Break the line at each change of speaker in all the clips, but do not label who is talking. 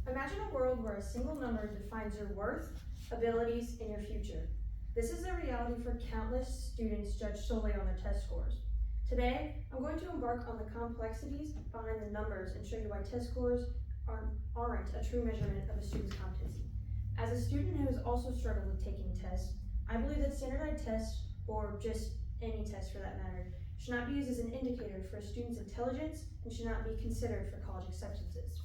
Imagine a world where a single number defines your worth, abilities, and your future. This is the reality for countless students judged solely on their test scores. Today, I'm going to embark on the complexities behind the numbers and show you why test scores aren't a true measurement of a student's competency. As a student who has also struggled with taking tests, I believe that standardized tests, or just any test for that matter, should not be used as an indicator for a student's intelligence and should not be considered for college acceptances.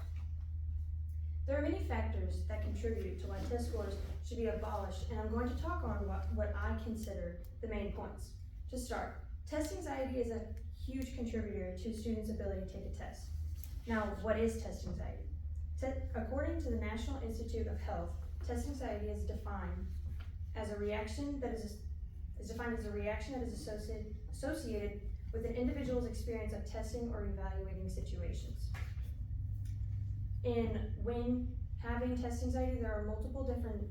There are many factors that contribute to why test scores should be abolished, and I'm going to talk on what I consider the main points. To start, test anxiety is a huge contributor to students' ability to take a test. Now, what is test anxiety? According to the National Institute of Health, test anxiety is defined as a reaction that is associated with an individual's experience of testing or evaluating situations. When having test anxiety, there are multiple different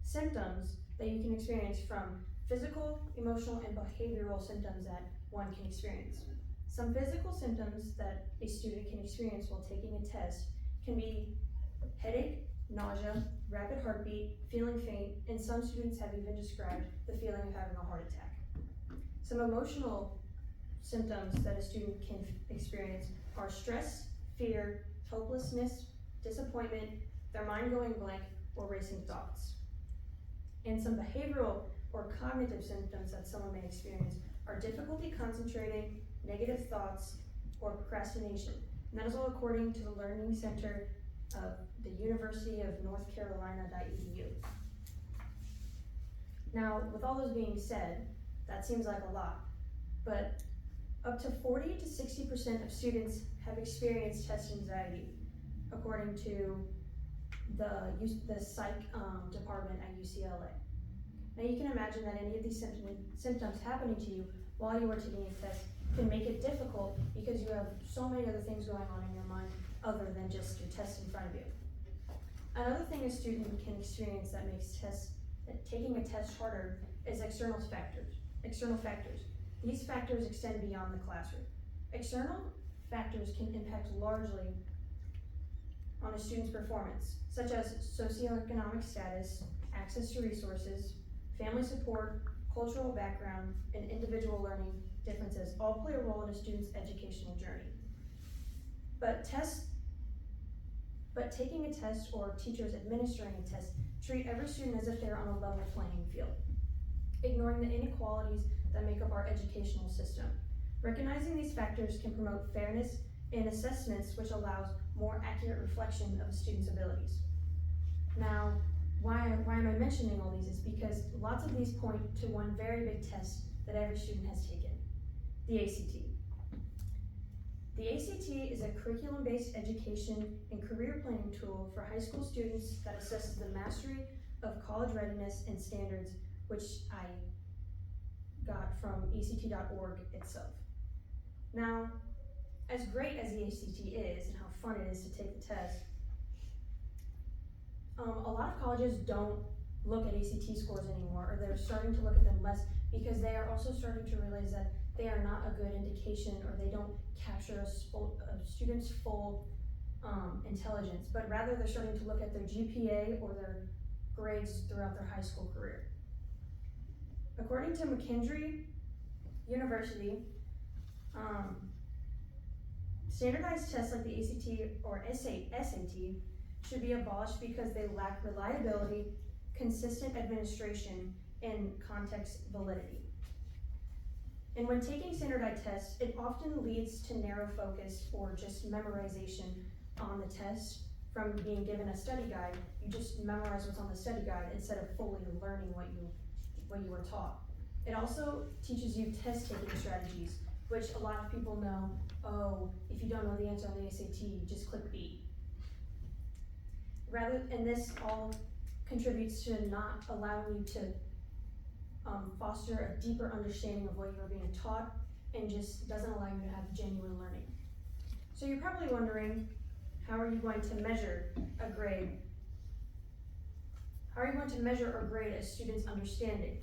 symptoms that you can experience, from physical, emotional, and behavioral symptoms that one can experience. Some physical symptoms that a student can experience while taking a test can be headache, nausea, rapid heartbeat, feeling faint, and some students have even described the feeling of having a heart attack. Some emotional symptoms that a student can experience are stress, fear, hopelessness, disappointment, their mind going blank, or racing thoughts. And some behavioral or cognitive symptoms that someone may experience are difficulty concentrating, negative thoughts, or procrastination. And that is all according to the Learning Center of the University of North Carolina.edu. Now, with all those being said, that seems like a lot, but up to 40 to 60% of students have experienced test anxiety, according to the psych department at UCLA. Now, you can imagine that any of these symptoms happening to you while you are taking a test can make it difficult because you have so many other things going on in your mind other than just your test in front of you. Another thing a student can experience that makes taking a test harder is external factors. These factors extend beyond the classroom. External factors can impact largely on a student's performance, such as socioeconomic status, access to resources, family support, cultural background, and individual learning differences all play a role in a student's educational journey. But taking a test or teachers administering a test treat every student as if they're on a level playing field, ignoring the inequalities that make up our educational system. Recognizing these factors can promote fairness in assessments, which allows more accurate reflection of a student's abilities. Now, why am I mentioning all these is because lots of these point to one very big test that every student has taken, the ACT. The ACT is a curriculum-based education and career planning tool for high school students that assesses the mastery of college readiness and standards, which I got from ACT.org itself. Now, as great as the ACT is and how fun it is to take the test, a lot of colleges don't look at ACT scores anymore, or they're starting to look at them less because they are also starting to realize that they are not a good indication, or they don't capture a student's full intelligence, but rather they're starting to look at their GPA or their grades throughout their high school career. According to McKendree University, standardized tests like the ACT or SAT should be abolished because they lack reliability, consistent administration, and context validity. And when taking standardized tests, it often leads to narrow focus or just memorization on the test. From being given a study guide, you just memorize what's on the study guide instead of fully learning what you were taught. It also teaches you test-taking strategies, which a lot of people know, if you don't know the answer on the SAT, just click B. And this all contributes to not allowing you to foster a deeper understanding of what you are being taught, and just doesn't allow you to have genuine learning. So you're probably wondering, how are you going to measure a grade? How are you going to measure or grade a student's understanding?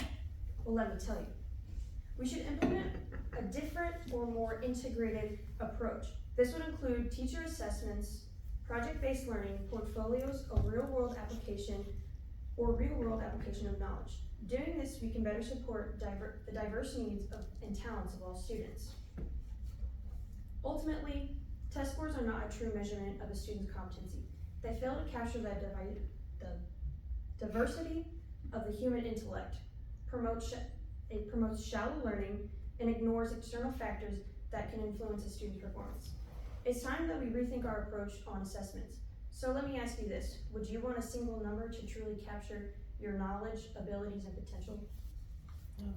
Well, let me tell you. We should implement a different or more integrated approach. This would include teacher assessments, project-based learning, portfolios of real-world application of knowledge. Doing this, we can better support the diverse needs and talents of all students. Ultimately, test scores are not a true measurement of a student's competency. They fail to capture the diversity of the human intellect, it promotes shallow learning, and ignores external factors that can influence a student's performance. It's time that we rethink our approach on assessments. So let me ask you this, would you want a single number to truly capture your knowledge, abilities, and potential?
No.